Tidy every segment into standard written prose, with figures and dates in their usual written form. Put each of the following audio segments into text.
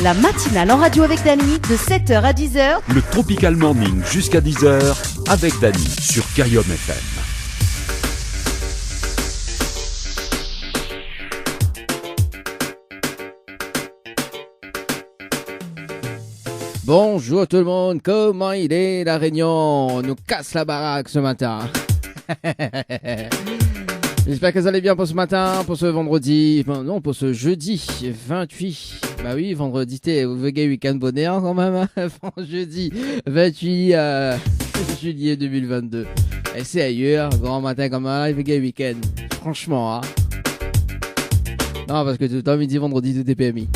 La matinale en radio avec Dany de 7h à 10h. Le Tropical Morning jusqu'à 10h avec Dany sur Kayom FM. Bonjour tout le monde, comment il est la Réunion? On nous casse la baraque ce matin. J'espère que vous allez bien pour ce matin, pour ce vendredi, non pour ce jeudi 28. Bah oui, vendredi, vous vegay week-end bonheur quand même, hein. Jeudi 28 juillet 2022. Et c'est ailleurs, grand matin comme un vegay week-end. Franchement, hein. Non, parce que tout le temps, midi, vendredi, tout est PMI.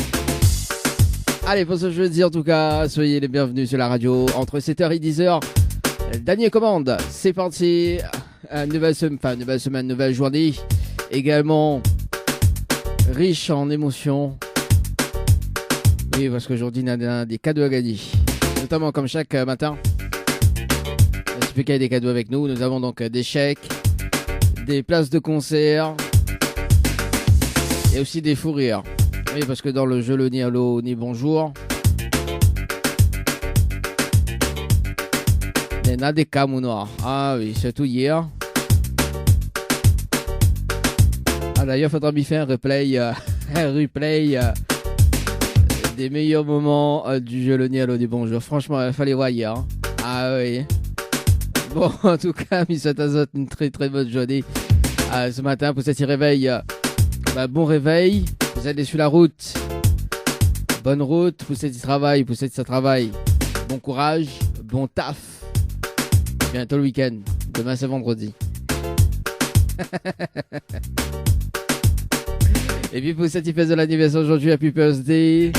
Allez, pour ce jeudi en tout cas, soyez les bienvenus sur la radio entre 7h et 10h. Dany commande, c'est parti. Nouvelle semaine, nouvelle journée. Également riche en émotions. Oui, parce qu'aujourd'hui, on a des cadeaux à gagner. Notamment comme chaque matin. Il suffit qu'il y ait des cadeaux avec nous. Nous avons donc des chèques, des places de concert et aussi des fous rires. Oui, parce que dans le jeu le ni allô ni bonjour, il y en a des cas noirs. Ah oui, surtout hier. Ah d'ailleurs, il faudra m'y faire un replay des meilleurs moments du jeu le ni allô ni bonjour. Franchement, il fallait voir hier. Ah oui. Bon, en tout cas, mis cette azote, une très très bonne journée ce matin pour cet réveil. Bon réveil. Vous êtes sur la route. Bonne route. Pour cet travail, bon courage, bon taf. Bientôt le week-end. Demain c'est vendredi. Et puis pour cette fête de l'anniversaire aujourd'hui, Happy Birthday.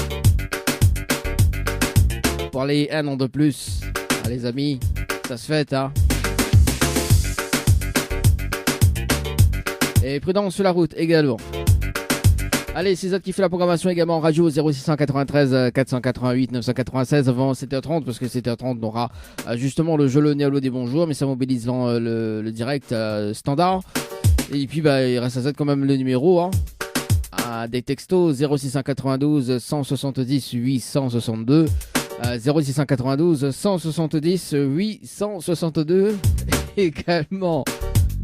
Pour les 1 an de plus. Ah, les amis, ça se fête, hein. Et prudence sur la route également. Allez, c'est ça qui fait la programmation également en radio 0693 488 996 avant 7h30 parce que 7h30 on aura justement le jeu le néalo des bonjours mais ça mobilise dans le direct standard. Et puis il reste à ça quand même le numéro hein. Des textos 0692 170 862 0692 170 862 également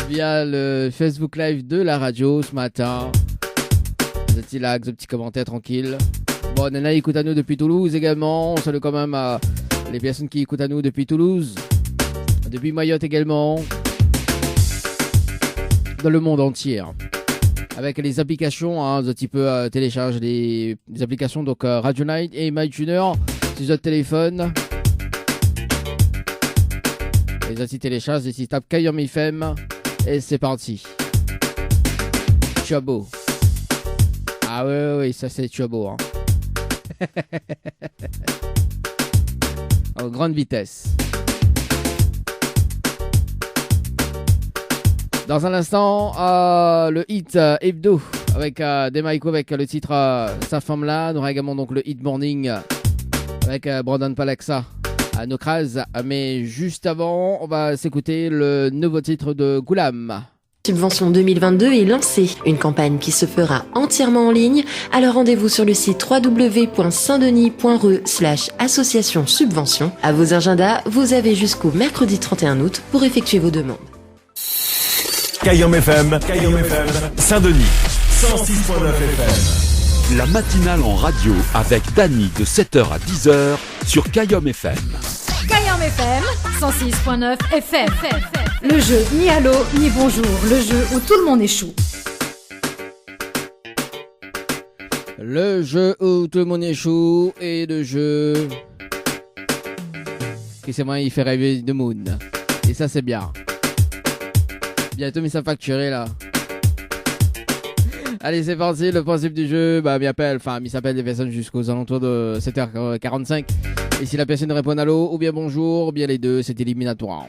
via le Facebook Live de la radio ce matin. Des petits likes, des petits commentaires tranquilles. Bon, Nana écoute à nous depuis Toulouse également. On salue quand même les personnes qui écoutent à nous depuis Toulouse. Depuis Mayotte également. Dans le monde entier. Avec les applications, hein, tu peux télécharger des applications donc Radio Night et MyTuner sur votre téléphone. Et tu télécharges et tu tapes Kayom FM. Et c'est parti. Ciao. Ah oui, ça c'est turbo. Hein. En grande vitesse. Dans un instant, le hit hebdo avec Demaiko avec le titre Sa femme là. On aura également donc le hit morning avec Brandon Palaxa à Nokraz. Mais juste avant, on va s'écouter le nouveau titre de Goulam. Subvention 2022 est lancée, une campagne qui se fera entièrement en ligne. Alors rendez-vous sur le site www.saintdenis.re/association subvention. À vos agendas, vous avez jusqu'au mercredi 31 août pour effectuer vos demandes. Kayom FM, Saint-Denis, 106.9 FM. La matinale en radio avec Dany de 7h à 10h sur Kayom FM. Kayom FM, 106.9 FM. Le jeu ni allô ni bonjour, le jeu où tout le monde échoue. Le jeu où tout le monde échoue et le jeu qui c'est moi il fait rêver de Moon. Et ça c'est bien. Bientôt mais ça facturé là. Allez c'est parti, le principe du jeu, il s'appelle des personnes jusqu'aux alentours de 7h45. Et si la personne répond allô ou bien bonjour, ou bien les deux, c'est éliminatoire.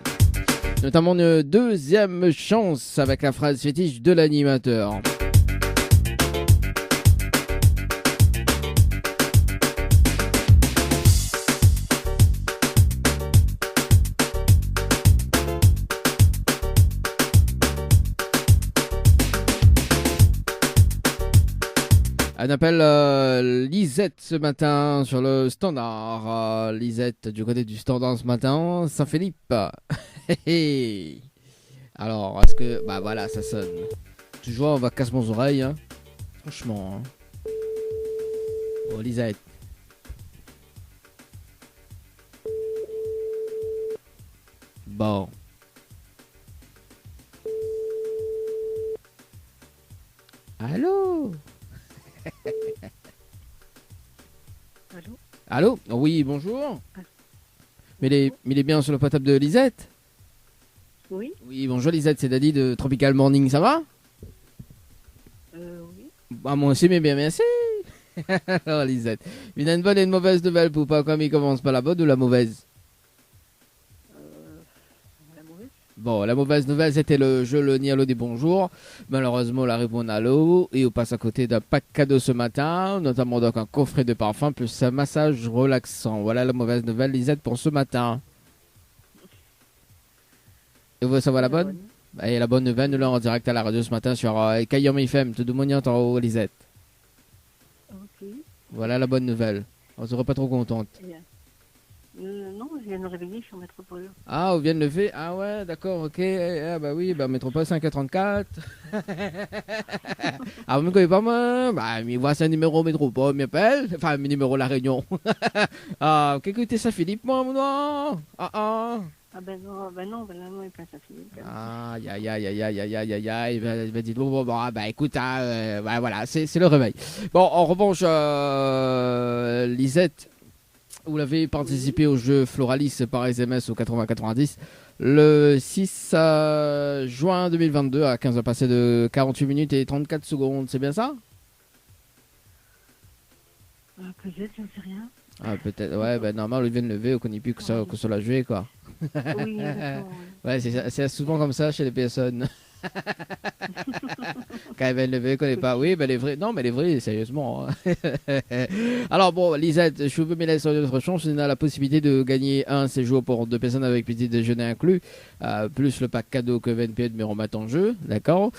Notamment une deuxième chance avec la phrase fétiche de l'animateur. Elle appelle Lisette ce matin sur le standard. Lisette du côté du standard ce matin, Saint-Philippe. Alors, est-ce que... Bah voilà, ça sonne. Toujours, on va casser mon oreille. Hein. Franchement. Hein. Bon, Lisette. Bon. Allô? Allô? Allô? Oui, bonjour. Mais il est bien sur le portable de Lisette? Oui? Oui, bonjour Lisette, c'est Daddy de Tropical Morning, ça va? Oui. Bah, moi aussi, mais bien, merci. Alors Lisette, il y a une bonne et une mauvaise nouvelle pour pas comme il commence par la bonne ou la mauvaise? La mauvaise? Bon, la mauvaise nouvelle, c'était le jeu Le Nialo des bonjours. Malheureusement, la réponse à l'eau. Et on passe à côté d'un pack cadeau ce matin, notamment donc un coffret de parfum plus un massage relaxant. Voilà la mauvaise nouvelle, Lisette, pour ce matin. Et vous voulez savoir la bonne? Et la bonne nouvelle, nous l'avons en direct à la radio ce matin sur Kayom FM. Tout le monde y entend, Lisette. Ok. Voilà la bonne nouvelle. On serait pas trop contente. Non, je viens de me réveiller, je suis en métropole. Ah, on vient de lever. Ah ouais, d'accord, ok. Ah bah oui, bah métropole 5h34. Ah, vous me connaissez pas moi? Bah, mais voici un numéro métropole, m'appelle. Enfin, un numéro La Réunion. Ah, qu'est-ce que ça, Philippe, moi, non? Ah. Ah ben non, là, non, il passe à Philippe. Ah, aïe. Il va dire, bon, bah écoute, hein, bah, voilà, c'est le réveil. Bon, en revanche, Lisette, vous l'avez participé au jeu Floralis par SMS au 80-90 le 6 juin 2022 à 15h passé de 48 minutes et 34 secondes, c'est bien ça? Peut-être, j'en sais rien. Ah, peut-être, ouais, ben normal, il vient de lever, on connaît plus que ça l'a joué, quoi. Oui, ouais, c'est souvent comme ça chez les personnes. Quand elle vient de lever, on connaît pas. Oui, ben les vrais. Non, mais les vrais, sérieusement. Alors bon, Lisette, je veux me laisser sur notre chance. On a la possibilité de gagner un séjour pour 2 personnes avec petit déjeuner inclus, plus le pack cadeau que VNP de remettre en jeu, d'accord.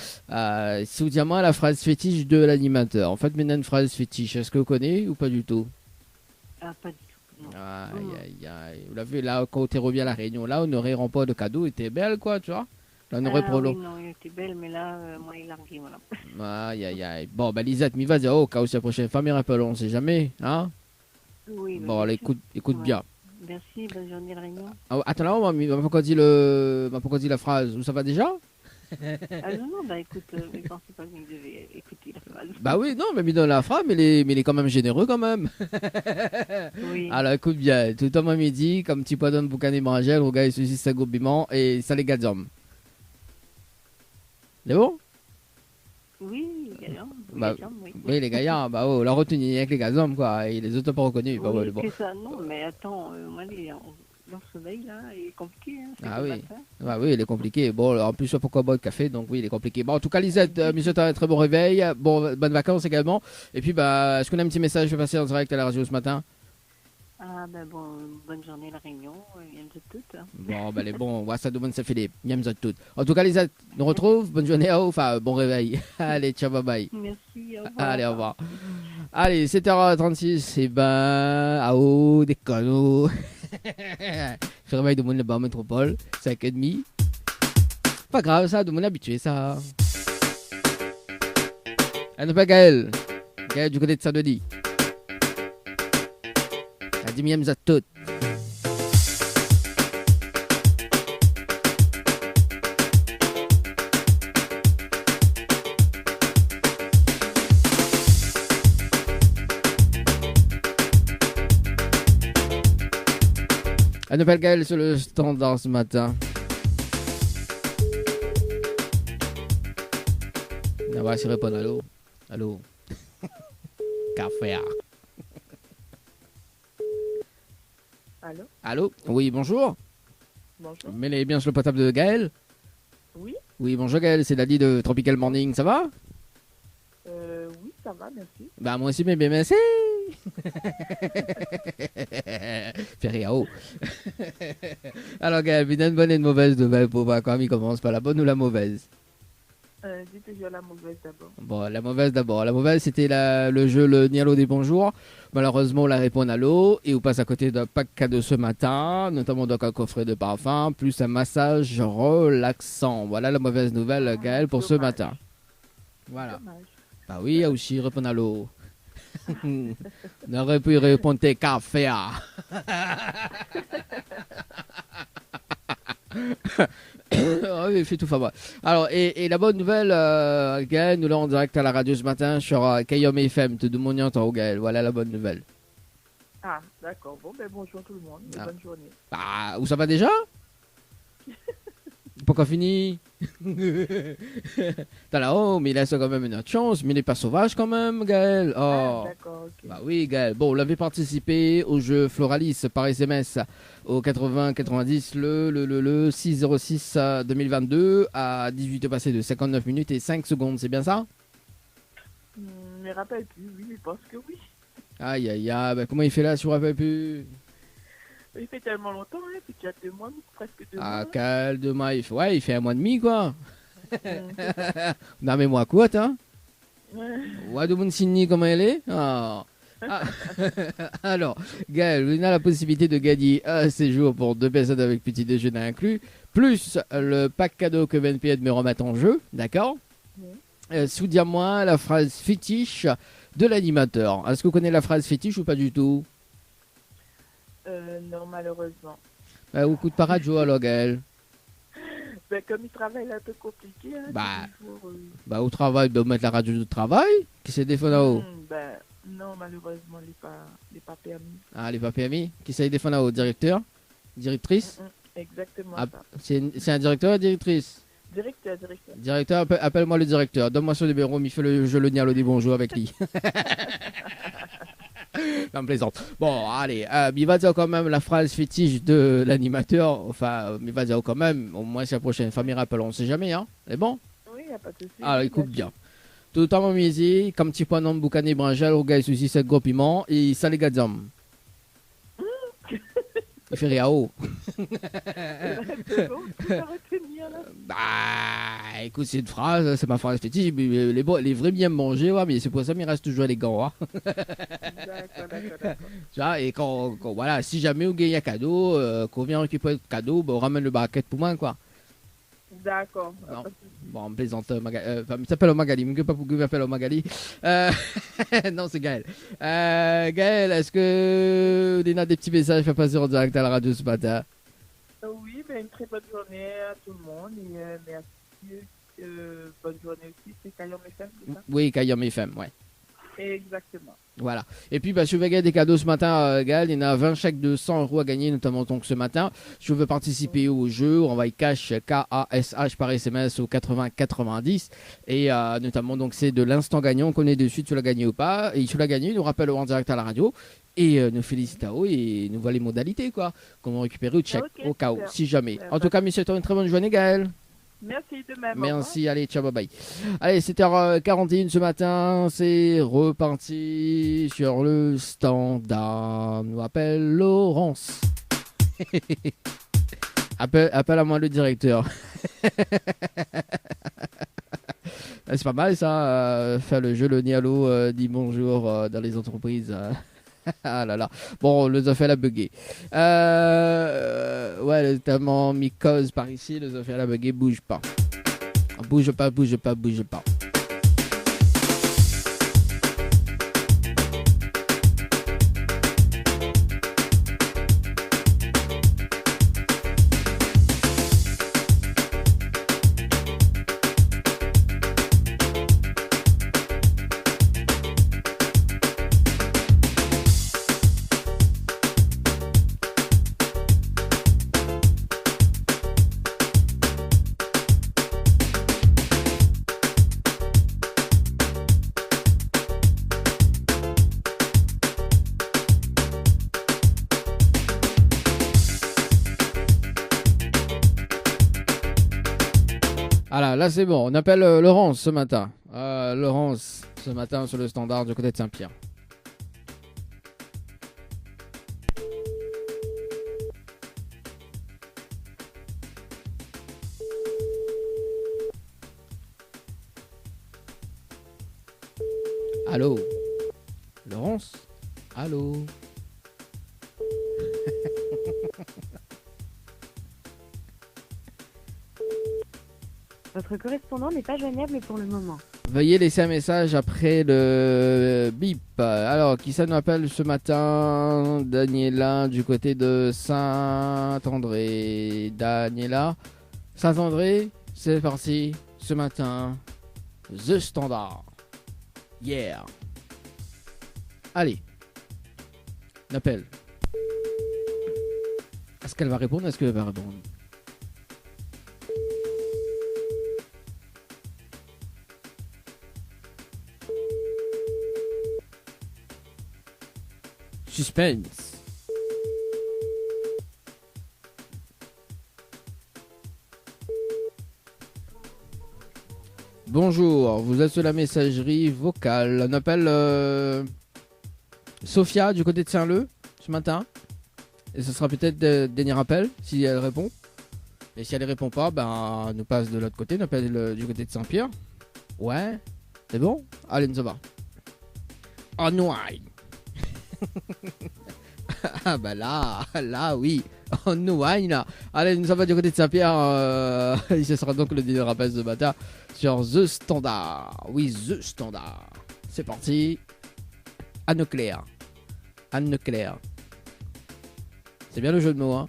Si vous dites moi la phrase fétiche de l'animateur. En fait, maintenant une phrase fétiche, est-ce que vous connaissez ou pas du tout? Ah, pas du tout. Non. Aïe. Vous l'avez vu, là, quand tu reviens à la Réunion, là, on n'aurait pas de cadeau, il était belle, quoi, tu vois. Là, on aurait Oui, non, il était belle, mais là, moi, il a largué, voilà. Aïe. Bon, ben, Lisette, m'y vas-y, au cas où c'est la prochaine fois, mais rappelons, on sait jamais, hein. Oui. Bon, allez, écoute ouais. bien. Merci, bonne journée, la Réunion. Ah, attends, là, on m'a pas encore dit la phrase. Où ça va déjà? Non, bah écoute, je pensais pas que vous devez écouter la phrase. Bah oui, non, mais il donne la phrase, mais il est quand même généreux quand même. Oui. Alors écoute bien, tout le temps à midi, comme tu peux donner boucan et manger, le gars il se dit ça goubiment et ça les gars d'hommes. C'est bon? Oui, les gaillants. Bah, oui, les gaillants, bah oh, la retenue avec les gars d'hommes quoi, et les autres pas reconnus. Oui, bah, ouais, bon. que ça, non, mais attends, moi, le soleil là, il est compliqué. Hein, ah oui. Ah oui, il est compliqué. Bon, en plus, pourquoi boire de café, donc oui, il est compliqué. Bon, en tout cas, Lisette, monsieur, t'as un très bon réveil. Bon, bonnes vacances également. Et puis, bah, est-ce qu'on a un petit message je vais passer en direct à la radio ce matin? Ah, ben bon, bonne journée, la Réunion. Yam toutes. Hein. Bon, ben les bons, ça demande ça Philippe. Yam toutes. En tout cas, Lisette, nous retrouve. Bonne journée à vous. Enfin, bon réveil. Allez, ciao, bye bye. Merci, au revoir. Allez, au revoir. Allez, 7h36. Et ben, à haut, des canaux. Je réveille de mon le bar métropole, 5h30. Pas grave, ça, de mon habitué, ça. Elle n'est pas Gaël. Gaël du côté de Saint-Denis. La dimième à toutes. Elle appelle Gaël sur le standard ce matin. On va essayer de répondre. Allô? Allô? Café. Allô? Allô? Oui, bonjour. Bonjour. Mais elle est bien sur le portable de Gaël? Oui? Oui, bonjour Gaël, c'est Daddy de Tropical Morning, ça va? Oui, ça va, merci. Bah moi aussi, mais bien merci. Ferriao. Alors Gaël, une bonne et une mauvaise nouvelle pour voir quand il commence par la bonne ou la mauvaise? Dites toujours la mauvaise d'abord. Bon, la mauvaise d'abord. La mauvaise, c'était le jeu Le Nialo des Bonjours. Malheureusement, on la répond à l'eau et on passe à côté d'un pack cadeau ce matin, notamment donc un coffret de parfum, plus un massage relaxant. Voilà la mauvaise nouvelle, Gaël, pour ce matin. Voilà. Dommage. Bah oui, aussi, répond à l'eau. On aurait pu répondre tes cafés. Oui, fait tout favor. Alors, et la bonne nouvelle, Gaël, nous l'avons en direct à la radio ce matin sur Kayom FM. Tout le monde y entend, Gaël. Voilà la bonne nouvelle. Ah, d'accord. Bon, ben bonjour tout le monde. Et Ah. bonne journée. Ah, où ça va déjà? Pas encore fini. T'as là-haut, mais il laisse quand même une autre chance. Mais il n'est pas sauvage quand même, Gaël. Ah, Oh. d'accord, ok. Bah oui, Gaël. Bon, on avait participé au jeu Floralis par SMS au 80-90 le 6-06 2022 à 18 passé de 59 minutes et 5 secondes. C'est bien ça? Je me rappelle plus, oui, je pense que oui. Aïe, aïe, aïe. Bah, comment il fait là, si vous ne rappelez plus? Il fait tellement longtemps, hein, puis tu as 2 mois, presque 2 Ah, mois. Gaël, demain, il fait un mois et demi, quoi. C'est ça. Non, mais moi, quoi, hein? Ouais. Ouais, de mon signe, comment elle est? Ah. Ah. Alors, Gaël, vous avez la possibilité de gagner un séjour pour 2 personnes avec petit déjeuner inclus, plus le pack cadeau que BNP me remet en jeu, d'accord? Souviens-moi la phrase fétiche de l'animateur. Est-ce que vous connaissez la phrase fétiche ou pas du tout? Non, malheureusement. Au coup de radio, alors, Gaël. Ben, comme il travaille un peu compliqué, hein, Bah. c'est toujours, Au travail, de mettre la radio de travail. Qui s'est défendu là-haut? ben, non, malheureusement, il n'est pas permis. Ah, les papiers amis. Qui s'est défendu là-haut? Directeur? Directrice? Exactement Ah, ça. c'est un directeur ou directrice? Directeur. Directeur, appelle-moi le directeur. Donne-moi son numéro, il fait le jeu le Nialo des bonjours avec lui. Non, plaisante. Bon, allez, il va dire quand même la phrase fétiche de l'animateur. Enfin, il va dire quand même, au moins c'est la prochaine fois, il rappelle, on sait jamais, hein. C'est bon? Oui, il n'y a pas de souci. Alors, écoute bien. Tout le temps, misé, comme petit point nom, boucané, branchal, au gars, il soucie 7 gros piments, et ça les gars d'hommes. Il fait rien haut. C'est bon, tu vas retenir là. Bah, écoute, c'est une phrase, c'est ma phrase fétiche. Mais les vrais bien manger, ouais, mais c'est pour ça qu'il reste toujours les gants. Hein. D'accord. Tu vois, et voilà, si jamais on gagne un cadeau, qu'on vient récupérer le cadeau, on ramène le barquette pour moi, quoi. D'accord. Non. Bon, on plaisante, il s'appelle Magali, mais pas pourquoi il m'appelle Magali. Non, c'est Gaël. Gaël, est-ce que vous avez des petits messages à passer en direct à la radio ce matin? Oui, ben, une très bonne journée à tout le monde et merci. Bonne journée aussi, c'est Kayom FM, c'est ça? Oui, Kayom FM, ouais. Exactement. Voilà. Et puis, si vous voulez gagner des cadeaux ce matin, Gaël, il y en a 20 chèques de 100 € à gagner, notamment donc ce matin. Si vous voulez participer au jeu, on va y cash K-A-S-H par SMS au 80-90. Et notamment, donc, c'est de l'instant gagnant. On connaît de suite si tu l'as gagné ou pas. Et si tu l'as gagné, nous rappelle en direct à la radio. Et nous félicitons et nous voit les modalités, quoi. Comment récupérer le chèque Ok, au cas où, super. si jamais. En tout cas, monsieur, une très bonne journée, Gaël. Merci de même. Merci, allez, ciao, bye bye. Allez, 7h41 ce matin, c'est reparti sur le standard. Nous appelle Laurence. appelle à moi le directeur. C'est pas mal ça, faire le jeu, le Nialo dit bonjour dans les entreprises. Ah là là. Bon, on les a fait la bugger. Ouais, notamment Mycose par ici, les a fait la bugger, bouge pas. Bouge pas. Voilà, là c'est bon. On appelle Laurence ce matin. Laurence, ce matin sur le standard du côté de Saint-Pierre. Allô Laurence? Allô? Votre correspondant n'est pas joignable pour le moment. Veuillez laisser un message après le bip. Alors, qui ça nous appelle ce matin? Daniela du côté de Saint-André. Daniela, Saint-André, c'est parti. Ce matin, The Standard. Yeah. Allez. L'appel. Est-ce qu'elle va répondre? Est-ce qu'elle va répondre? Suspense. Bonjour, vous êtes sur la messagerie vocale. On appelle Sophia du côté de Saint-Leu ce matin. Et ce sera peut-être le dernier appel si elle répond. Et si elle ne répond pas, ben, on nous passe de l'autre côté, on appelle du côté de Saint-Pierre. Ouais, c'est bon? Allez, nous va. Online. Ah bah là oui, on nous wine là. Allez, nous sommes du côté de Saint-Pierre. Ce sera donc le dernier rappel ce matin sur The Standard. Oui, The Standard. C'est parti. Anne-Claire. Anne-Claire. C'est bien le jeu de mots, hein.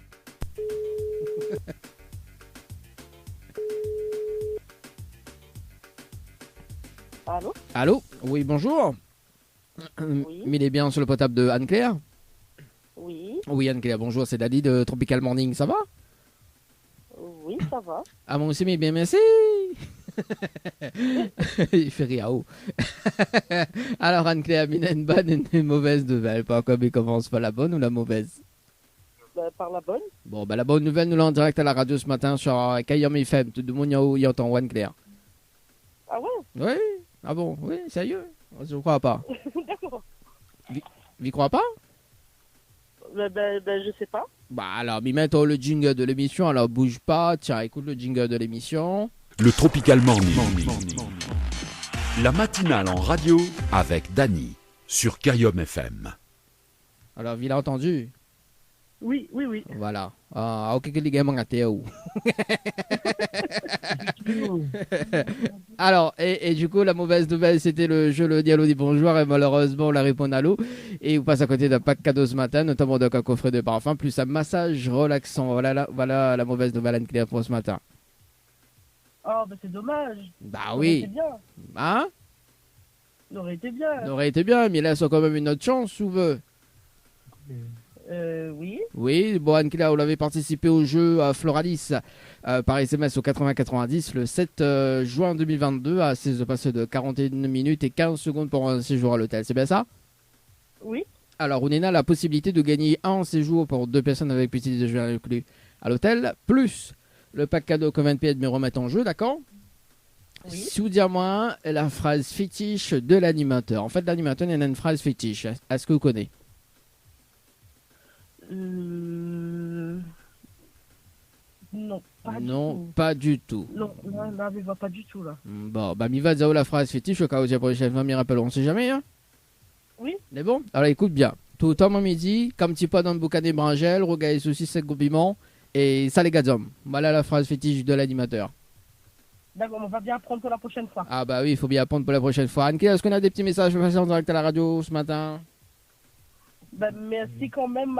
Allô? Allô? Oui, bonjour. Oui. Mais il est bien sur le potable de Anne-Claire? Oui. Oui, Anne-Claire, bonjour, c'est Dali de Tropical Morning, ça va? Oui, ça va. Ah, moi aussi, mais bien, merci. Il fait rire, oh. Alors, Anne-Claire, il a une bonne et une mauvaise nouvelle. Pas comme il commence, pas la bonne ou la mauvaise? Par la bonne. Bon, bah, la bonne nouvelle, nous l'avons en direct à la radio ce matin sur Kayam FM. Tout le monde y entend, Anne-Claire. Ah ouais? Oui. Ah bon? Oui, sérieux? Je crois pas. D'accord. Vous crois pas? Je sais pas. Bah, alors, m'y mettons le jingle de l'émission, alors bouge pas. Tiens, écoute le jingle de l'émission. Le Tropical Morning. La matinale en radio avec Dany sur Kayom FM. Alors, il a entendu? Oui. Voilà. Ah, ok, que les gars m'ont raté, où? Alors, et du coup, la mauvaise nouvelle, c'était le jeu Le Diallo dit bonjour, et malheureusement, on la répond à l'eau. Et vous passe à côté d'un pack cadeau ce matin, notamment d'un coffret de parfum, plus un massage relaxant. Voilà la mauvaise nouvelle, Anne-Claire, pour ce matin. Oh, bah c'est dommage. Bah Ça oui. aurait été bien. Hein? Ça aurait été bien. Ça aurait été bien, mais laisse quand même une autre chance, si vous voulez. Oui. Oui, bon, Anne-Claire, vous l'avez participé au jeu à Floralis par SMS au 80-90 le 7 juin 2022 à 16 passé de 41 minutes et 15 secondes pour un séjour à l'hôtel. C'est bien ça? Oui. Alors, on a la possibilité de gagner un séjour pour 2 personnes avec petit déjeuner inclus à l'hôtel, plus le pack cadeau que 20 pieds de me remettre en jeu, d'accord? Oui. Si vous dites moi la phrase fétiche de l'animateur. En fait, l'animateur, il y a une phrase fétiche. Est-ce que vous connaissez? Non, pas du Non, tout. pas du tout. Non, là, il va pas du tout, là. Bon, bah, mi va dire la phrase fétiche au cas où j'ai pour les chefs, m'y rappelle, on sait jamais, hein? Oui. Mais bon, alors écoute bien. Tout le temps, mon midi, comme petit pas dans le boucan des brangelles, regarde aussi 7 compliments, et ça les gars d'hommes. Voilà la phrase fétiche de l'animateur. D'accord, on va bien apprendre pour la prochaine fois. Ah bah oui, il faut bien apprendre pour la prochaine fois. Anne, est-ce qu'on a des petits messages passés en direct à la radio ce matin? Merci quand même,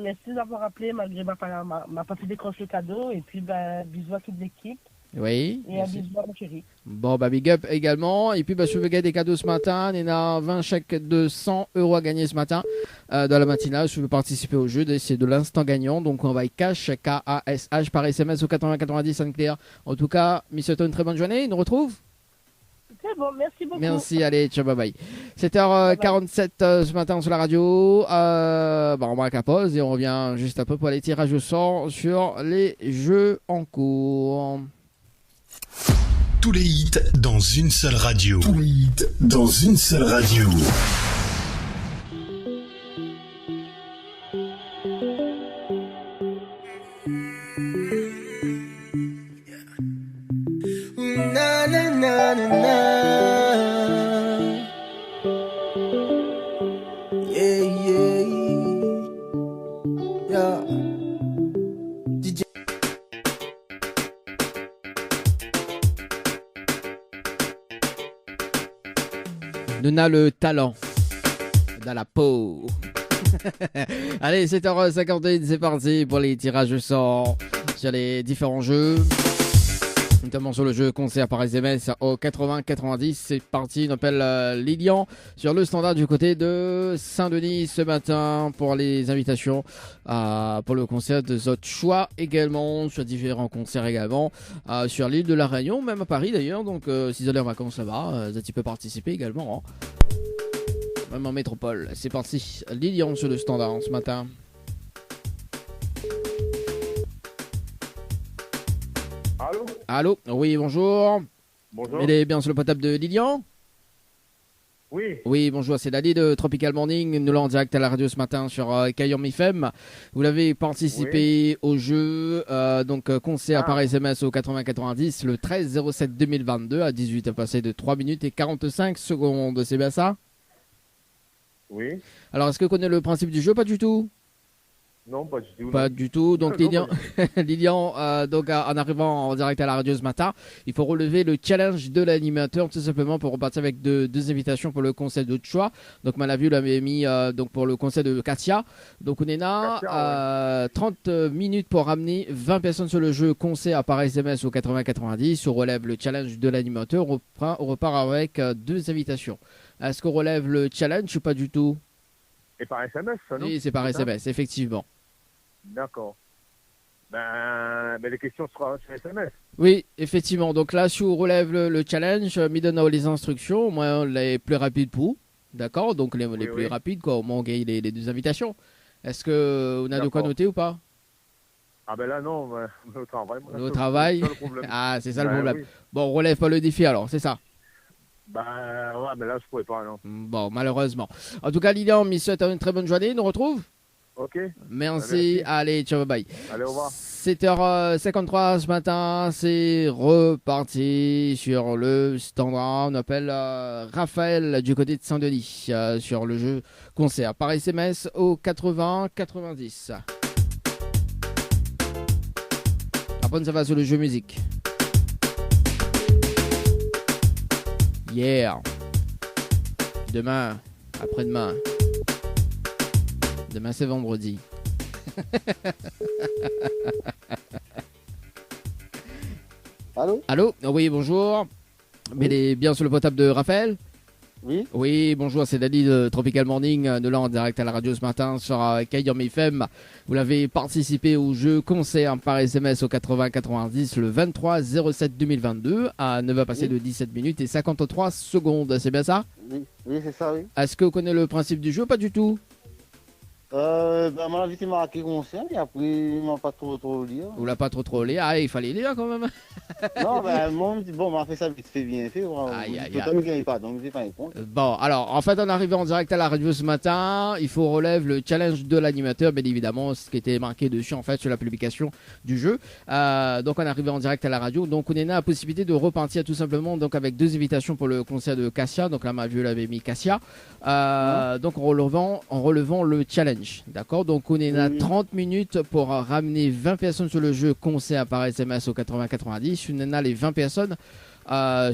merci d'avoir appelé, malgré m'a pas fait décrocher le cadeau. Et puis, bisous à toute l'équipe. Oui. Et un bisou à mon chéri. Bon, bah big up également. Et puis, je veux gagner des cadeaux ce matin. Il y a 20 chèques de 100 € à gagner ce matin dans la matinale. Je veux participer au jeu. C'est de l'instant gagnant. Donc, on va y cash, K-A-S-H par SMS au 80-90 Anne-Claire. En tout cas, Monsieur une très bonne journée. Il nous retrouve. C'est bon, merci beaucoup. Merci, allez, ciao, bye bye. 7h47 ce matin sur la radio. On marque la pause et on revient juste après pour les tirages au sort sur les jeux en cours. Tous les hits dans une seule radio. Tous les hits dans une seule radio. Na na na na na. Nona le talent. Dans la peau. Allez, 7h51, c'est parti pour les tirages au sort sur les différents jeux. Notamment sur le jeu concert par SMS au 80-90. C'est parti, on appelle Lilian sur le standard du côté de Saint-Denis ce matin pour les invitations pour le concert de votre choix également, sur différents concerts également, sur l'île de la Réunion, même à Paris d'ailleurs. Donc si vous allez en vacances là-bas, vous peux participer également. Hein. Même en métropole. C'est parti, Lilian sur le standard ce matin. Allô? Allô? Oui, bonjour. Bonjour. Elle est bien sur le potable de Lilian? Oui. Oui, bonjour, c'est Dali de Tropical Morning. Nous l'en direct à la radio ce matin sur Kayom FM. Vous l'avez participé au jeu, concert par SMS au 80-90 le 13-07-2022 à 18 passé de 3 minutes et 45 secondes. C'est bien ça? Oui. Alors, est-ce que vous connaissez le principe du jeu? Pas du tout. Non, pas du tout. Pas du tout. Donc, Lilian, en arrivant en direct à la radio ce matin, il faut relever le challenge de l'animateur, tout simplement pour repartir avec deux invitations pour le concert de choix. Donc, Malavu l'avait mis pour le concert de Katia. Donc, on est là 30 minutes pour ramener 20 personnes sur le jeu concert par SMS au 80-90. On relève le challenge de l'animateur. On repart avec 2 invitations. Est-ce qu'on relève le challenge ou pas du tout? Et par SMS, ça, non? Oui, c'est par SMS, effectivement. D'accord. Mais les questions seront sur SMS. Oui, effectivement. Donc là, si on relève le challenge, me donne les instructions, moi les plus rapides pour. D'accord. Donc les plus rapides, quoi. Au moins on gagne les 2 invitations. Est-ce que on a de quoi noter ou pas? Ah ben là non, au travail. Au travail. Ah, c'est ça le problème. Oui. Bon, on relève pas le défi alors, c'est ça? Ouais, mais là je pouvais pas, non. Bon, malheureusement. En tout cas, Lilian, on me souhaite une très bonne journée. Nous retrouve. Ok. Merci. Allez, ciao, bye. Allez, au revoir. 7h53 ce matin, c'est reparti sur le standard. On appelle Raphaël du côté de Saint-Denis sur le jeu concert par SMS au 80-90. Après, ça va sur le jeu musique. Yeah. Demain, après-demain. Demain, c'est vendredi. Allô? Allô? Oui, bonjour. Mais il est bien sur le potable de Raphaël? Oui. Oui, bonjour, c'est Dali de Tropical Morning, de là en direct à la radio ce matin sur Kayom FM. Vous l'avez participé au jeu concert par SMS au 80-90 le 23-07-2022 à 9h passé de 17 minutes et 53 secondes. C'est bien ça? Oui, c'est ça, oui. Est-ce que vous connaissez le principe du jeu? Pas du tout. Mon invité m'a marqué concert et après il m'a pas trop lire. Vous l'a pas trop lire? Ah, il fallait lire quand même. Non, m'a fait ça vite fait, bien fait. Donc j'ai pas répondu. Bon, alors en fait on est arrivé en direct à la radio ce matin. Il faut relever le challenge de l'animateur, bien évidemment, ce qui était marqué dessus en fait sur la publication du jeu. Donc on est arrivé en direct à la radio. Donc on est là la possibilité de repartir tout simplement donc avec 2 invitations pour le concert de Cassia. Donc là ma vieux l'avait mis Cassia. Donc en relevant le challenge. D'accord, donc on est à 30 minutes pour ramener 20 personnes sur le jeu concert par SMS au 80-90. On a les 20 personnes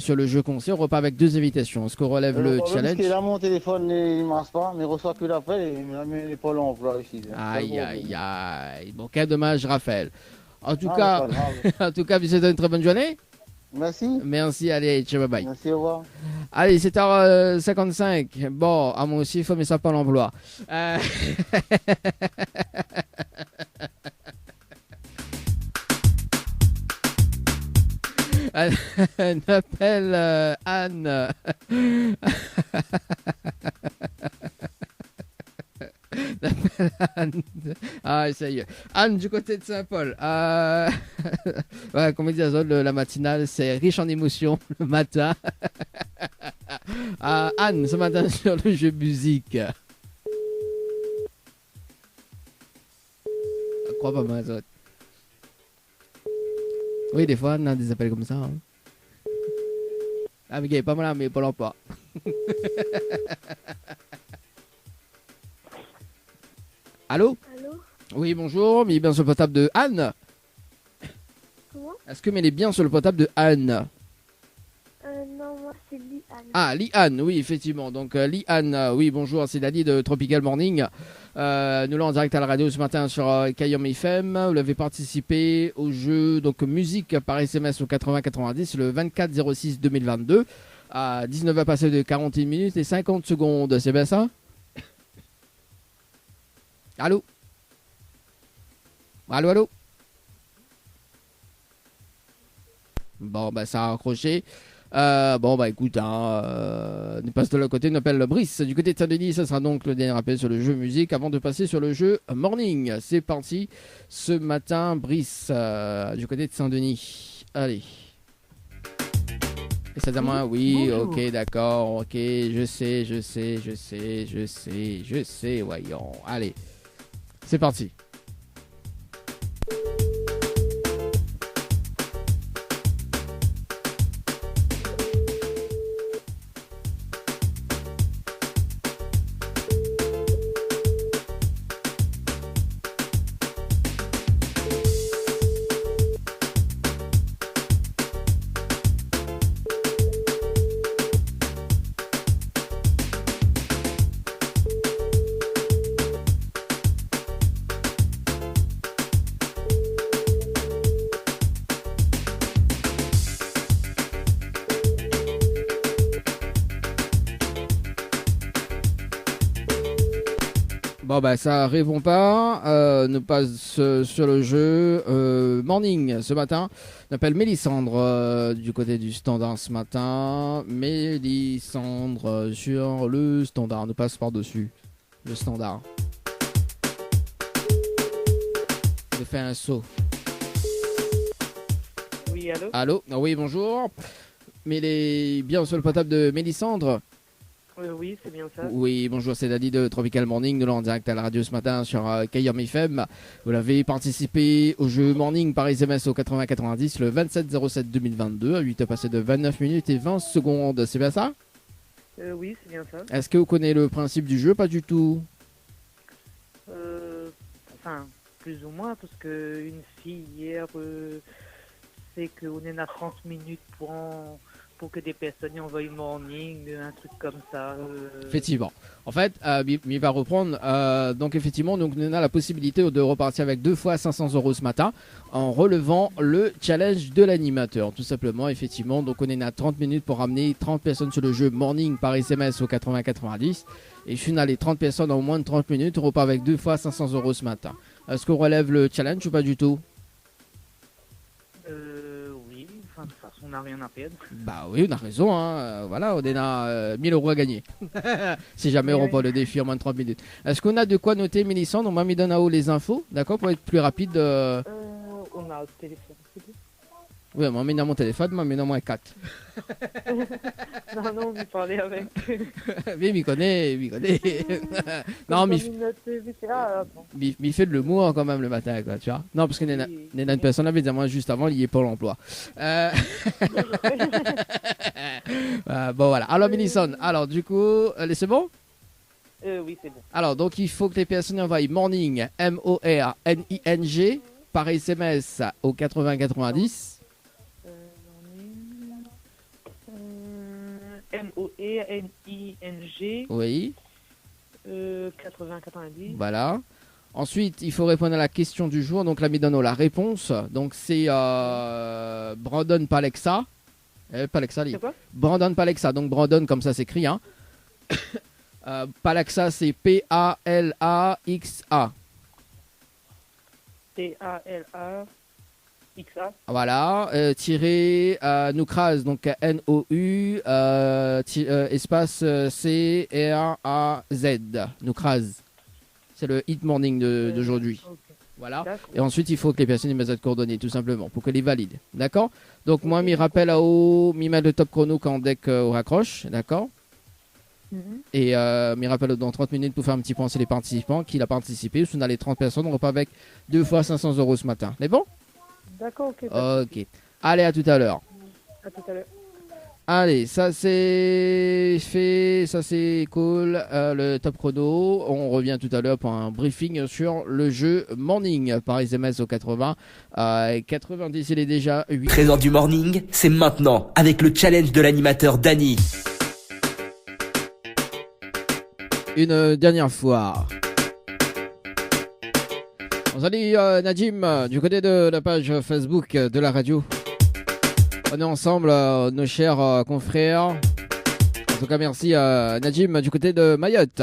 sur le jeu concert. On repart avec 2 invitations. Est-ce qu'on relève le challenge? Parce que là, mon téléphone il ne marche pas, mais il reçoit que l'appel et il me pas l'emploi ici. Aïe. Bon, quel dommage, Raphaël. En tout cas, vous souhaitez une très bonne journée. Merci, allez, ciao, bye bye. Merci, au revoir. Allez, 7h55. Bon, à moi aussi, il faut mettre ça par l'emploi. On appelle Anne. Ah, ça y est. Anne du côté de Saint-Paul. Ouais, comme dit Azol, la matinale, c'est riche en émotions le matin. Anne, ce matin sur le jeu musique. Je crois pas mal, Azol. Oui, des fois, on a des appels comme ça. Hein. Ah, mais il y a pas mal à mais pas l'emploi. Allô? Oui, bonjour, mais bien sur le portable de Anne. Comment? Est-ce que mais est bien sur le portable de Anne? Non, moi c'est lui, Anne. Ah, Liane, oui, effectivement. Donc, Liane, oui, bonjour, c'est Dani de Tropical Morning. Nous l'avons en direct à la radio ce matin sur Kayom FM. Vous l'avez participé au jeu donc musique par SMS au 80-90 le 24-06-2022 à 19h passé de 41 minutes et 50 secondes. C'est bien ça? Allô? Allô? Bon, bah ça a accroché. Bon, bah écoute, on passe de l'autre côté, on appelle Brice. Du côté de Saint-Denis, ça sera donc le dernier appel sur le jeu musique avant de passer sur le jeu morning. C'est parti ce matin, Brice, du côté de Saint-Denis. Allez. Et ça moi, oui, bonjour. Ok, d'accord, ok, je sais, voyons. Allez, c'est parti. Bon bah ça répond pas, nous passe sur le jeu morning ce matin. On appelle Mélissandre du côté du standard ce matin. Mélissandre sur le standard, nous passe par-dessus le standard. Je fais un saut. Oui, allô? Allô? Oui, bonjour. Mais il est bien sur le portable de Mélissandre. Oui, c'est bien ça. Oui, bonjour, c'est Dadi de Tropical Morning. Nous l'avons en direct à la radio ce matin sur Kayom FM. Vous l'avez participé au jeu morning par SMS au 80-90 le 27-07-2022 à 8 passé de 29 minutes et 20 secondes. C'est bien ça? Oui, c'est bien ça. Est-ce que vous connaissez le principe du jeu? Pas du tout. Enfin, plus ou moins, parce qu'une fille hier, c'est qu'on est à 30 minutes pour que des personnes envoient une morning, un truc comme ça. Effectivement. En fait, il va reprendre. Donc, effectivement, donc, on a la possibilité de repartir avec 2 fois 500 € ce matin en relevant le challenge de l'animateur. Tout simplement, effectivement. Donc, on est à 30 minutes pour ramener 30 personnes sur le jeu morning par SMS au 80-90. Et je suis dans les 30 personnes en moins de 30 minutes. On repart avec 2 fois 500 € ce matin. Est-ce qu'on relève le challenge ou pas du tout? Oui. Enfin, de toute façon, on n'a rien à perdre. Bah oui, on a raison, hein. Voilà, on est à 1000 € à gagner. Si jamais on remporte le défi en moins de 30 minutes. Est-ce qu'on a de quoi noter, Mélissandre? On m'a mis dans haut les infos, d'accord, pour être plus rapide. On a au téléphone. Oui, on m'a mis dans mon téléphone, on m'a mis dans mon 4. non, vous parlez avec. Oui, m'y connaît. Non, mais il fait de l'humour quand même le matin, quoi, tu vois. Non, parce que une personne avait dit moi juste avant, il y est pour l'emploi. Bon, voilà. Alors, Mélissandre, alors du coup, c'est bon? Oui, c'est bon. Alors, donc, il faut que les personnes envoient morning, M-O-R-N-I-N-G, par SMS au 80-90. M-O-R-N-I-N-G. Oui. 80-90. Voilà. Ensuite, il faut répondre à la question du jour. Donc là, me donne la réponse. Donc c'est Brandon Palexa. Palexa, c'est quoi? Brandon Palexa. Donc Brandon, comme ça s'écrit. Hein. Palexa, c'est P-A-L-A-X-A. P-A-L-A. XA. Voilà, tiré Noukraz, donc N-O-U, espace C-R-A-Z, Noukraz. C'est le hit morning d'aujourd'hui. Okay. Voilà. D'accord. Et ensuite, il faut que les personnes mettent cette coordonnée, tout simplement, pour que les valident. D'accord? Donc, moi, m'y rappelle m'y met le top chrono quand dès qu'on raccroche. D'accord? Et m'y rappelle dans 30 minutes pour faire un petit point sur les participants, qui a participé. Si on a les 30 personnes, on repart avec 2 fois 500 € ce matin. C'est bon? D'accord, ok. Ok. Allez, à tout à l'heure. À tout à l'heure. Allez, ça c'est fait, ça c'est cool. Le top chrono, on revient tout à l'heure pour un briefing sur le jeu morning par SMS au 80. 90, il est déjà 8. Trésor du morning, c'est maintenant avec le challenge de l'animateur Dani. une dernière fois. On salue Najim du côté de la page Facebook de la radio. On est ensemble, nos chers confrères. En tout cas, merci à Najim du côté de Mayotte.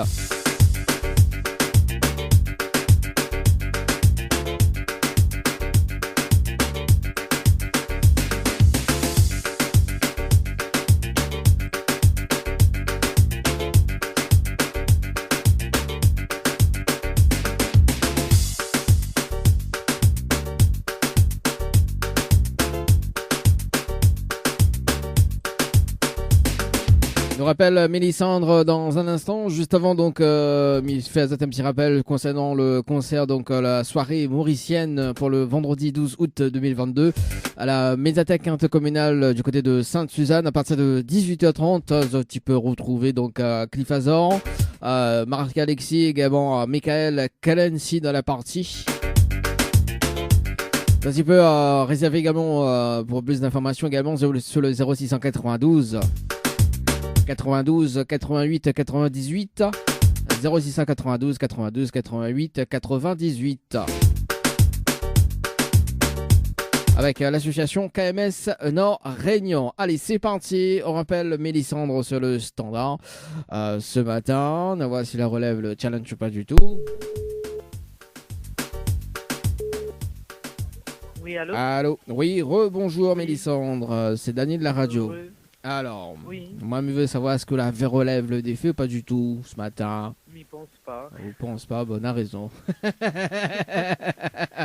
Je rappelle Mélissandre dans un instant, juste avant donc il fait un petit rappel concernant le concert, donc la soirée mauricienne pour le vendredi 12 août 2022 à la médiathèque intercommunale du côté de Sainte-Suzanne à partir de 18h30. Tu peux retrouver donc Cliff Azor, Marc Alexis, également Michael Kalensi dans la partie. Tu peux réserver également pour plus d'informations également sur le 0692 92 88 98 0692 92 88 98 avec l'association KMS Nord Réunion. Allez, c'est parti. On rappelle Mélissandre sur le standard ce matin. On voit si la relève le challenge pas du tout. Oui, allô? Allô. Oui, rebonjour Mélissandre. C'est Dany de la radio. Alors, oui. Moi, je veux savoir est-ce que la relève le défi ou pas du tout ce matin. Je n'y pense pas. Je pense pas, bon, on a raison.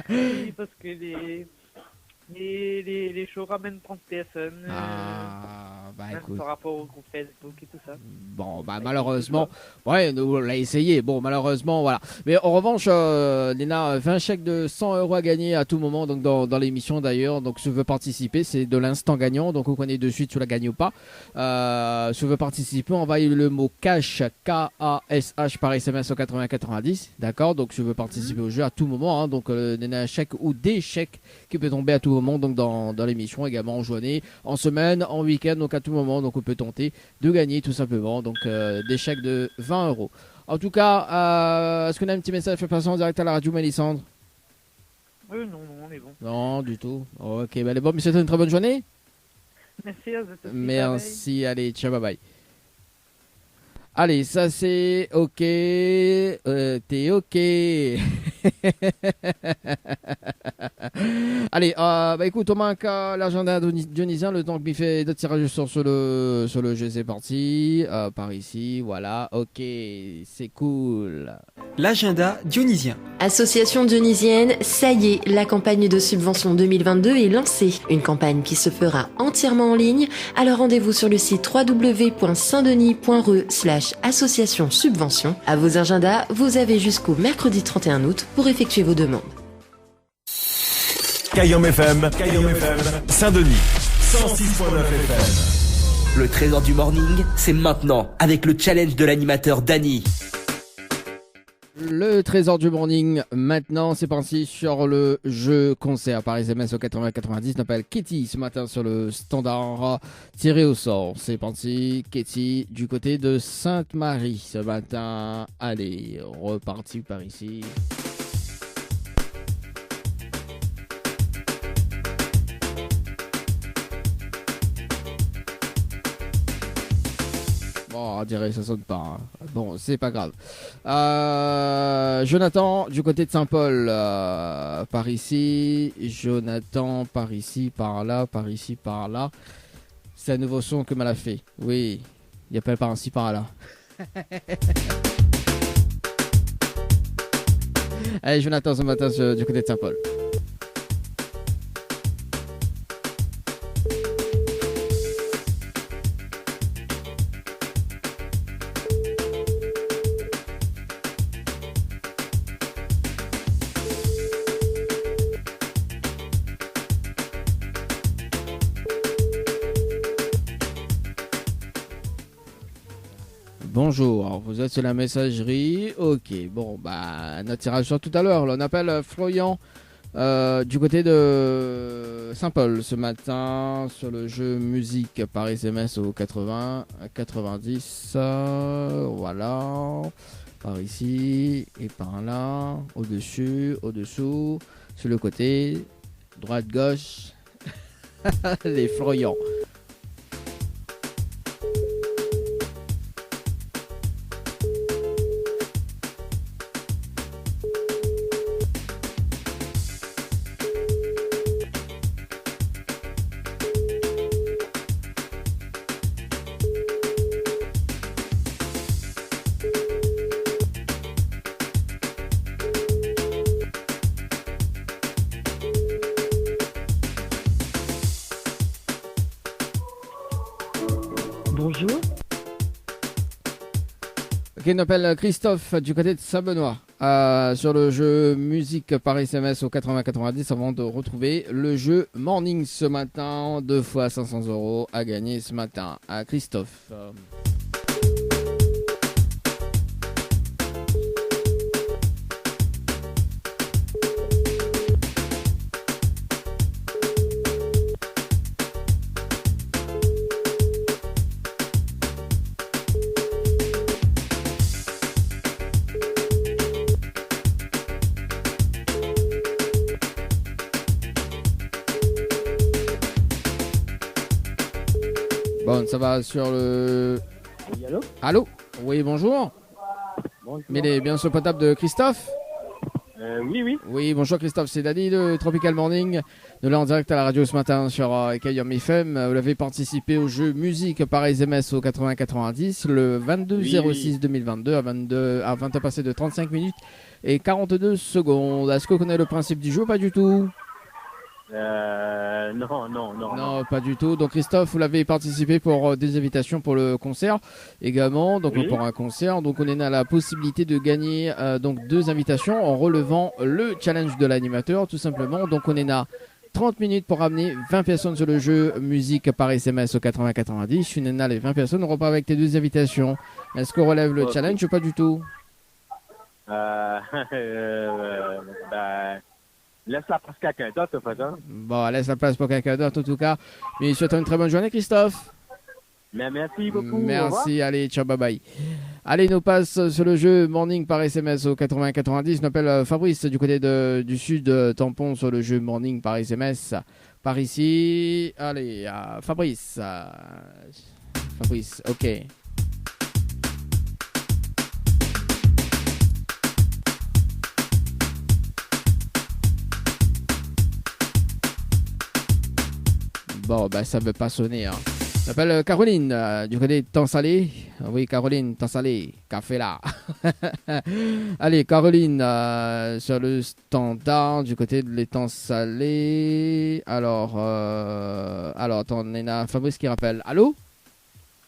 Oui, parce que les shows ramènent 30 personnes. Écoute. Par rapport au groupe Facebook et tout ça. Bon, malheureusement, ouais, nous on l'a essayé. Bon, malheureusement, voilà. Mais en revanche, Léna, 20 chèques de 100 € à gagner à tout moment, donc dans l'émission d'ailleurs. Donc, si tu veux participer, c'est de l'instant gagnant. Donc, on connaît de suite si tu la gagnes ou pas. Si tu veux participer, envoie le mot cash, K-A-S-H par SMS au 80-90. D'accord? Donc, si tu veux participer au jeu à tout moment, hein, donc, Léna, un chèque ou des chèques qui peut tomber à tout moment, donc dans l'émission également en journée, en semaine, en week-end, donc à tout moment, donc on peut tenter de gagner tout simplement, donc des chèques de 20 €. En tout cas, est-ce qu'on a un petit message fait passer en direct à la radio, Mélissandre? Non, on est bon. Non, du tout. Ok, ben bon, mais c'était une très bonne journée. Merci à vous. Merci, allez, ciao, bye bye. Allez, ça c'est ok, t'es ok. Allez, écoute, on manque l'agenda dionysien, le temps que Biff fait d'autres tirages sur le jeu, c'est parti. Par ici, voilà, ok, c'est cool. L'agenda dionysien. Association dionysienne, ça y est, la campagne de subvention 2022 est lancée. Une campagne qui se fera entièrement en ligne. Alors rendez-vous sur le site www.saintdenis.re/association subvention. À vos agendas, vous avez jusqu'au mercredi 31 août pour effectuer vos demandes. Cayum FM, Saint-Denis, 106.9 FM. Le trésor du morning, c'est maintenant, avec le challenge de l'animateur Dany. Le trésor du morning, maintenant, c'est parti sur le jeu concert par SMS au 80-90. S'appelle Katie ce matin sur le standard tiré au sort. C'est parti, Katie du côté de Sainte-Marie ce matin. Allez, reparti par ici. Bon, on dirait que ça sonne pas. Hein. Bon, c'est pas grave. Jonathan, du côté de Saint-Paul, par ici. Jonathan, par ici, par là, par ici, par là. C'est un nouveau son que mal a fait. Oui, il appelle par ici, par là. Allez, Jonathan, ce matin, du côté de Saint-Paul. Bonjour, vous êtes sur la messagerie. Ok, bon, notre tirage sur tout à l'heure. On appelle Florian du côté de Saint-Paul ce matin sur le jeu musique par SMS au 80 90. Voilà. Par ici et par là, au-dessus, au-dessous, sur le côté, droite, gauche. Les Florian. Bonjour. Ok, on appelle Christophe du côté de Saint-Benoît sur le jeu musique par SMS au 80-90 avant de retrouver le jeu Morning ce matin. 2 fois 500 € à gagner ce matin. À Christophe. Bon, ça va sur le... Oui, allô? Allô? Oui, bonjour. Bonjour. Mais il est bien sur le potable de Christophe? Oui, oui. Oui, bonjour Christophe, c'est Danny de Tropical Morning. Nous là en direct à la radio ce matin sur KYM FM. Vous l'avez participé au jeu musique par SMS au 80-90 le 22-06-2022 à 20h passé de 35 minutes et 42 secondes. Est-ce que vous connaissez le principe du jeu? Pas du tout. Non. Non, pas du tout. Donc Christophe, vous l'avez participé pour des invitations pour le concert également, donc Oui. pour un concert. Donc on est à la possibilité de gagner donc 2 invitations en relevant le challenge de l'animateur, tout simplement. Donc on est à 30 minutes pour ramener 20 personnes sur le jeu musique par SMS au 80-90. Je suis à les 20 personnes, on repart avec tes 2 invitations. Est-ce qu'on relève le challenge ou pas du tout? Laisse la place à quelqu'un d'autre, de toute façon. Bon, laisse la place pour quelqu'un d'autre en tout cas. Mais je souhaite une très bonne journée Christophe. Mais merci beaucoup. Merci, allez, ciao, bye bye. Allez, nous passe sur le jeu Morning par SMS au 80-90. On appelle Fabrice du côté du sud Tampon sur le jeu Morning par SMS. Par ici, allez, Fabrice. Fabrice, ok. Bon, ben ça veut pas sonner. Hein. Je m'appelle Caroline, du côté de Temps Salé. Oui, Caroline, Temps Salé, café là. Allez, Caroline, sur le standard, du côté de l'étang salé. Alors, attends, on a Fabrice qui rappelle. Allô?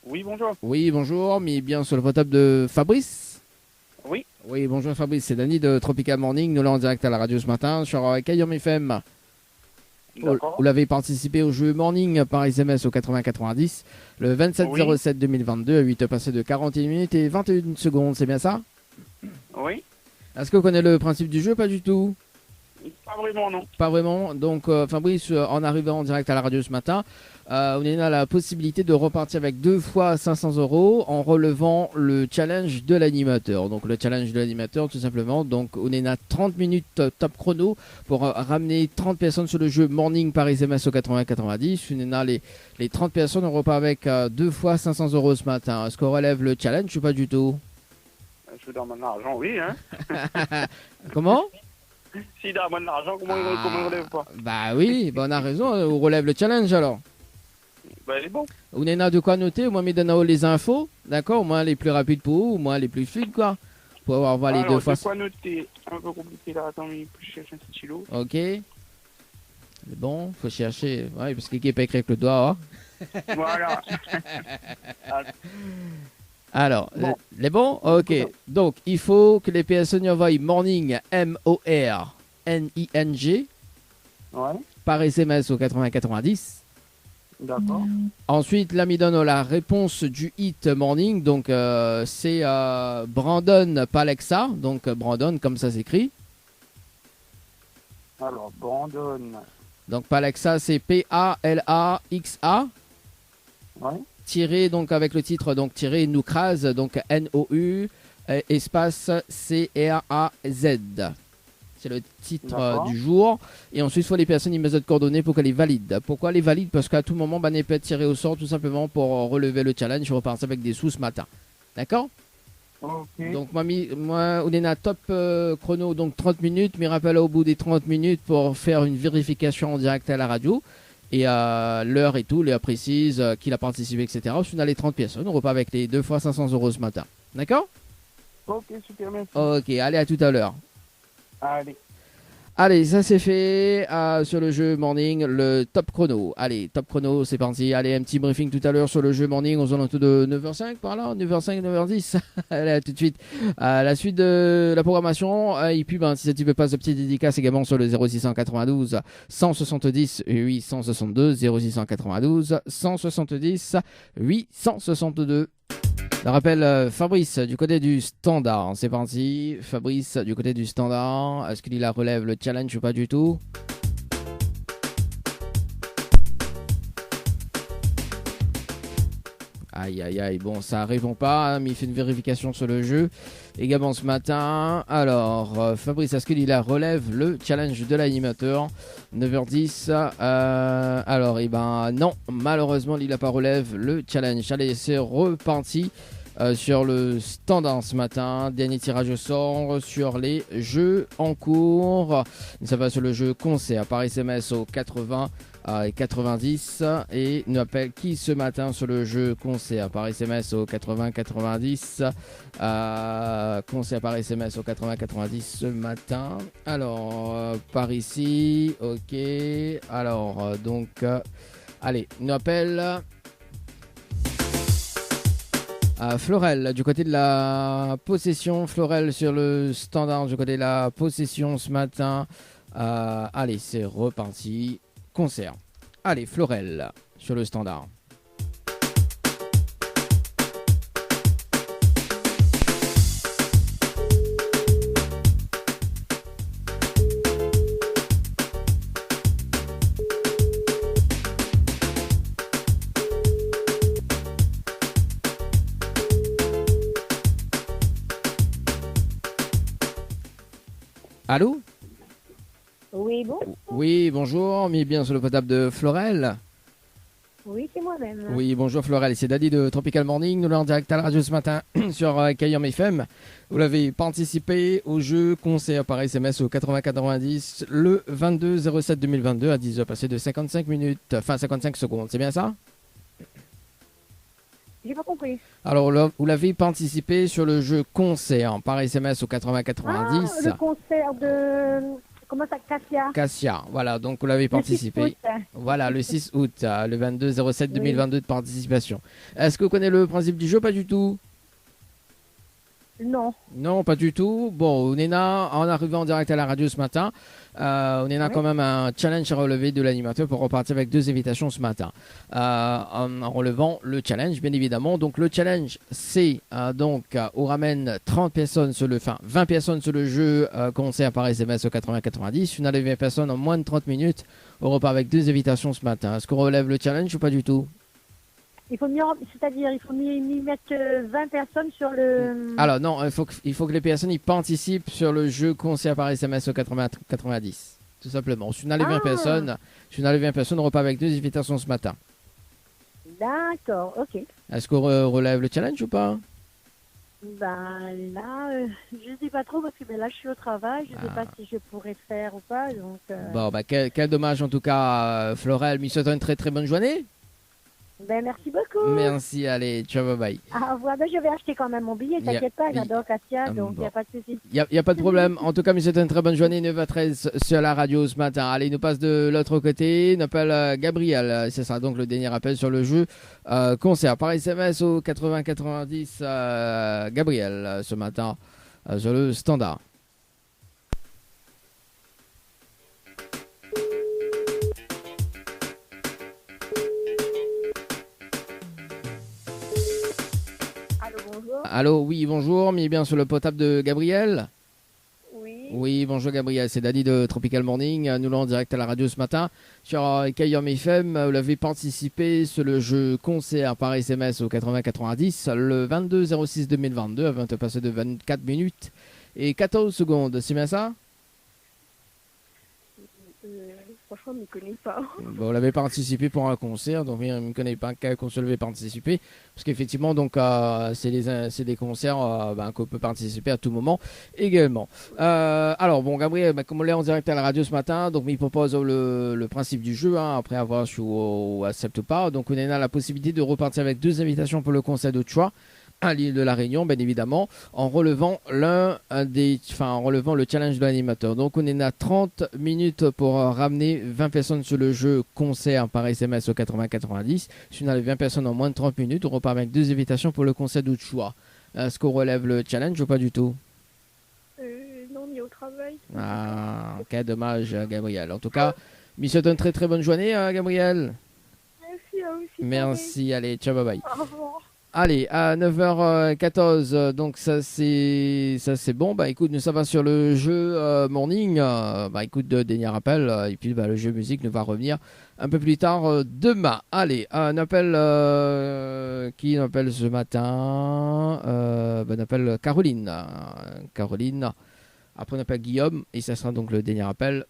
Oui, bonjour. Oui, bonjour, mais bien sur le potable de Fabrice? Oui. Oui, bonjour Fabrice, c'est Danny de Tropical Morning. Nous là en direct à la radio ce matin sur KYM FM. Vous l'avez participé au jeu Morning par SMS au 80-90 le 27-07-2022 à 8h passé de 41 minutes et 21 secondes, c'est bien ça? Oui. Est-ce que vous connaissez le principe du jeu? Pas du tout. Pas vraiment, non. Pas vraiment. Donc Fabrice, en arrivant en direct à la radio ce matin, on a la possibilité de repartir avec 2 fois 500 € en relevant le challenge de l'animateur. Donc le challenge de l'animateur tout simplement. Donc on est à 30 minutes top chrono pour ramener 30 personnes sur le jeu Morning par SMS au 80-90. On est à les 30 personnes, on repart avec 2 fois 500 € ce matin. Est-ce qu'on relève le challenge ou pas du tout? Je suis dans mon argent, oui. Hein. Comment? Si dans mon argent, comment il relève pas? Bah oui, on a raison, on relève le challenge alors. Bah il est bon. On est là de quoi noter, au moins me donne les infos, d'accord, au moins les plus rapides pour vous, au moins les plus fluides quoi. Pour avoir voir les Alors, 2 fois. de quoi noter? Un peu compliqué là, attends, mais je cherche un stylo. Ok. C'est bon, faut chercher, ouais, parce qu'il n'est pas écrit avec le doigt. Hein. Voilà. Alors, les bons? Ok. Donc, il faut que les personnes envoient Morning, M-O-R-N-I-N-G, Ouais. par SMS au 80-90. D'accord. Ensuite, là, me donne la réponse du hit Morning. Donc, c'est Brandon Palexa. Donc, Brandon, comme ça s'écrit. Alors, Brandon. Donc, Palexa, c'est P-A-L-A-X-A. Ouais. Tiré, donc, avec le titre, donc, tiré Noukraz, donc, N-O-U. espace CRAZ. C'est le titre D'accord. du jour. Et ensuite, il faut les personnes, ils mettent leurs coordonnées pour qu'elles les valident. Pourquoi les valident? Parce qu'à tout moment, on peut être tiré au sort tout simplement pour relever le challenge. Je repartir avec des sous ce matin. D'accord? Ok. Donc, moi, on est à top chrono, donc 30 minutes. Mais rappelle au bout des 30 minutes pour faire une vérification en direct à la radio. Et l'heure et tout, l'heure précise, qui a participé, etc. On a les 30 personnes. On repart avec les 2 fois 500 € ce matin. D'accord? Ok, super, merci. Ok, allez, à tout à l'heure. Allez. Allez, ça c'est fait sur le jeu Morning, le top chrono. Allez, top chrono, c'est parti. Allez, un petit briefing tout à l'heure sur le jeu Morning aux alentours de 9h05 par là, 9h05, 9h10. Allez, à tout de suite. La suite de la programmation, et puis si tu veux pas ce petit dédicace également sur le 0692 170 862, 0692 170 862. Je rappelle Fabrice du côté du standard. C'est parti. Fabrice du côté du standard. Est-ce qu'il relève le challenge ou pas du tout? Aïe aïe aïe, bon ça répond pas, mais il fait une vérification sur le jeu également ce matin. Alors Fabrice, est-ce qu'il relève le challenge de l'animateur? 9h10, alors non, malheureusement il n'a pas relève le challenge. Allez, c'est reparti sur le standard ce matin. Dernier tirage au sort sur les jeux en cours. Ça va sur le jeu concert par SMS au 80 et 90 et nous appelle qui ce matin sur le jeu concert par SMS au 80 90 concert par SMS au 80 90 ce matin. Alors par ici, ok, alors allez, nous appelle Florel du côté de la possession. Florel sur le standard du côté de la possession ce matin. Allez, c'est reparti. Concert. Allez, Florel sur le standard. Allô? Oui, bon. Oui, bonjour, mais bien sur le potable de Florel. Oui, c'est moi-même. Oui, bonjour Florel, c'est Dadi de Tropical Morning. Nous sommes en direct à la radio ce matin sur Kayom FM. Vous l'avez participé au jeu concert par SMS au 80-90 le 22-07-2022 à 10h passé de 55 minutes, enfin 55 secondes, c'est bien ça? J'ai pas compris. Alors, vous l'avez participé sur le jeu concert par SMS au 80-90. Le concert de... Comment ça, Cassia? Cassia, voilà, donc vous l'avez participé. Le 6 août. Voilà, le 6 août, le 22-07-2022 de participation. Est-ce que vous connaissez le principe du jeu? Pas du tout. Non. Non, pas du tout. Bon, on est là, en arrivant en direct à la radio ce matin, on est là quand même un challenge à relever de l'animateur pour repartir avec 2 invitations ce matin. En relevant le challenge, bien évidemment. Donc le challenge, c'est on ramène 30 personnes sur 20 personnes sur le jeu concert par SMS au 80-90. Une à 20 personnes en moins de 30 minutes. On repart avec 2 invitations ce matin. Est-ce qu'on relève le challenge ou pas du tout? Il faut m'y mettre 20 personnes sur le... Alors non, il faut que les personnes y participent sur le jeu concert par SMS au 80-90. Tout simplement. Si on a les 20 personnes, on repart avec 2 invitations ce matin. D'accord, ok. Est-ce qu'on relève le challenge ou pas? Là, je sais pas trop parce que là je suis au travail, je sais pas si je pourrais faire ou pas. Donc, Bon, quel dommage en tout cas, Florel. Mais souhaite une très très bonne journée. Merci beaucoup. Merci, allez, ciao, bye bye. Au revoir, je vais acheter quand même mon billet, t'inquiète pas, j'adore Cassia, donc il n'y a pas de souci. Il n'y a pas de problème. En tout cas, c'est une très bonne journée, 9h13 sur la radio ce matin. Allez, nous passe de l'autre côté. Nous appelle Gabriel. C'est ça, donc le dernier appel sur le jeu concert par SMS au 80-90. Gabriel, ce matin, sur le standard. Allô, oui, bonjour, mais bien sur le potable de Gabriel. Oui. Oui, bonjour Gabriel, c'est Dani de Tropical Morning. Nous l'avons en direct à la radio ce matin sur Kayom FM. Vous l'avez participé sur le jeu concert par SMS au 80-90 le 22-06-2022 avant de passer de 24 minutes et 14 secondes. C'est bien ça? Franchement, je ne me connais pas. Bon, vous l'avez participé pour un concert, donc je ne me connais pas qu'on se l'avait participé. Parce qu'effectivement, donc c'est des concerts qu'on peut participer à tout moment également. Alors, bon, Gabriel, comme on l'est en direct à la radio ce matin, donc il propose le principe du jeu, après avoir su ou accepte pas. Donc, on a la possibilité de repartir avec 2 invitations pour le concert de Choix à l'île de la Réunion, bien évidemment, en relevant le challenge de l'animateur. Donc on est à 30 minutes pour ramener 20 personnes sur le jeu concert par SMS au 80-90. Si on a les 20 personnes en moins de 30 minutes, on repart avec 2 invitations pour le concert de choix. Est-ce qu'on relève le challenge ou pas du tout? Non, on est au travail. Ah, ok, dommage, Gabriel. En tout cas, je souhaite une très très bonne journée, Gabriel. Merci à vous aussi. Merci, allez, ciao, bye bye. Au revoir. Allez, à 9h14, donc ça c'est bon. Bah écoute, nous ça va sur le jeu morning. Écoute, dernier rappel, et puis le jeu musique nous va revenir un peu plus tard demain. Allez, on appelle qui on appelle ce matin? On appelle Caroline. Caroline. Après on appelle Guillaume et ça sera donc le dernier appel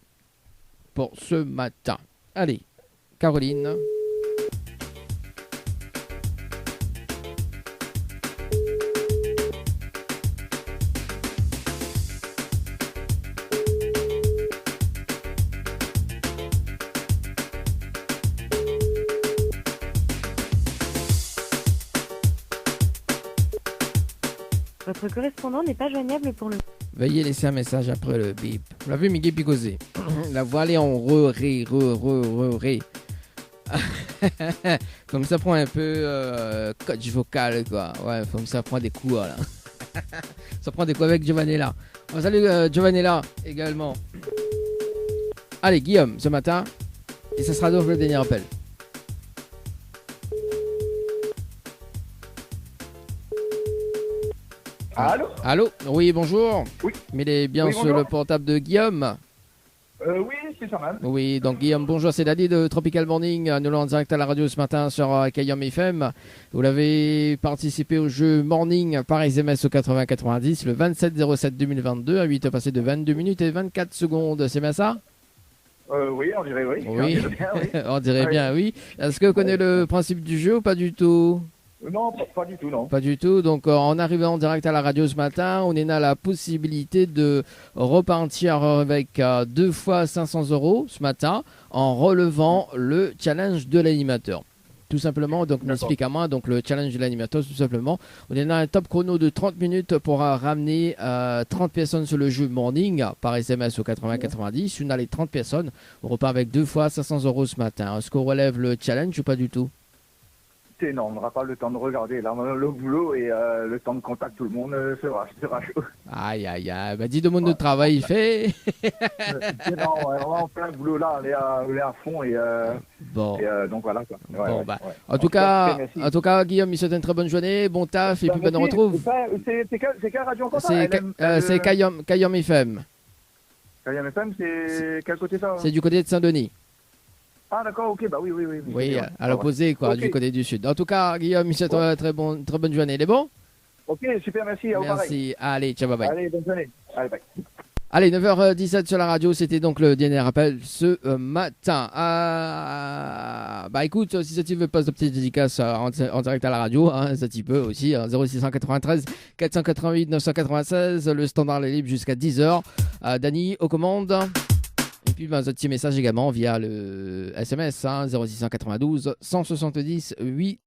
pour ce matin. Allez, Caroline. Votre correspondant n'est pas joignable pour le... Veuillez laisser un message après le bip. Vous l'avez, Miguel Picosé. La voix elle est en ré. Comme ça prend un peu coach vocal, quoi. Ouais, comme ça prend des coups, là. Ça prend des coups avec Giovanella. Oh, salut Giovanella, également. Allez, Guillaume, ce matin. Et ça sera donc le dernier appel. Allô? Allô? Oui, bonjour. Oui. Mais il est bien sur le portable de Guillaume. Oui, c'est ça même. Oui, donc Guillaume, bonjour, c'est Dadi de Tropical Morning. Nous l'avons en direct à la radio ce matin sur Kayom FM. Vous l'avez participé au jeu Morning par SMS au 80-90 le 27-07-2022 à 8 passé de 22 minutes et 24 secondes. C'est bien ça? Oui, on dirait oui. Oui, on dirait bien, oui. on dirait bien, oui. Est-ce que vous connaissez le principe du jeu ou pas du tout? Non, pas du tout, non. Pas du tout. Donc, en arrivant en direct à la radio ce matin, on a la possibilité de repartir avec 2 fois 500 € ce matin en relevant le challenge de l'animateur. Tout simplement, donc, m'explique à moi, donc le challenge de l'animateur, tout simplement. On est dans un top chrono de 30 minutes pour ramener 30 personnes sur le jeu Morning par SMS au 80-90. Si on a les 30 personnes, on repart avec 2 fois 500 € ce matin. Est-ce qu'on relève le challenge ou pas du tout? Non, on n'aura pas le temps de regarder. Là, on a le boulot et le temps de contact, tout le monde sera chaud. Aïe, aïe, aïe. Bah, dis de monde de travail, il fait. Non, on est en plein boulot là, on est à fond et, bon. Donc voilà. Quoi. Ouais, bon, ouais, bah. ouais. En tout cas, Guillaume, il souhaite une très bonne journée, bon taf et puis on retrouve. C'est quelle radio encore? C'est Kayom FM. Kayom FM, c'est quel côté ça? C'est du côté de Saint-Denis. Ah d'accord, ok, bah oui. Oui, à l'opposé, quoi, du côté du sud. En tout cas, Guillaume, il souhaite une très bonne journée. Il est bon? Ok, super, merci. Merci. Allez, ciao, bye bye. Allez, bonne journée. Allez, bye. Allez, 9h17 sur la radio, c'était donc le dernier appel ce matin. Bah écoute, si ça tu veux passer de petites dédicaces en direct à la radio, ça tu peux aussi, 0693 488 996, le standard est libre jusqu'à 10h. Dani aux commandes. Et puis un petit message également via le SMS 0692 170 8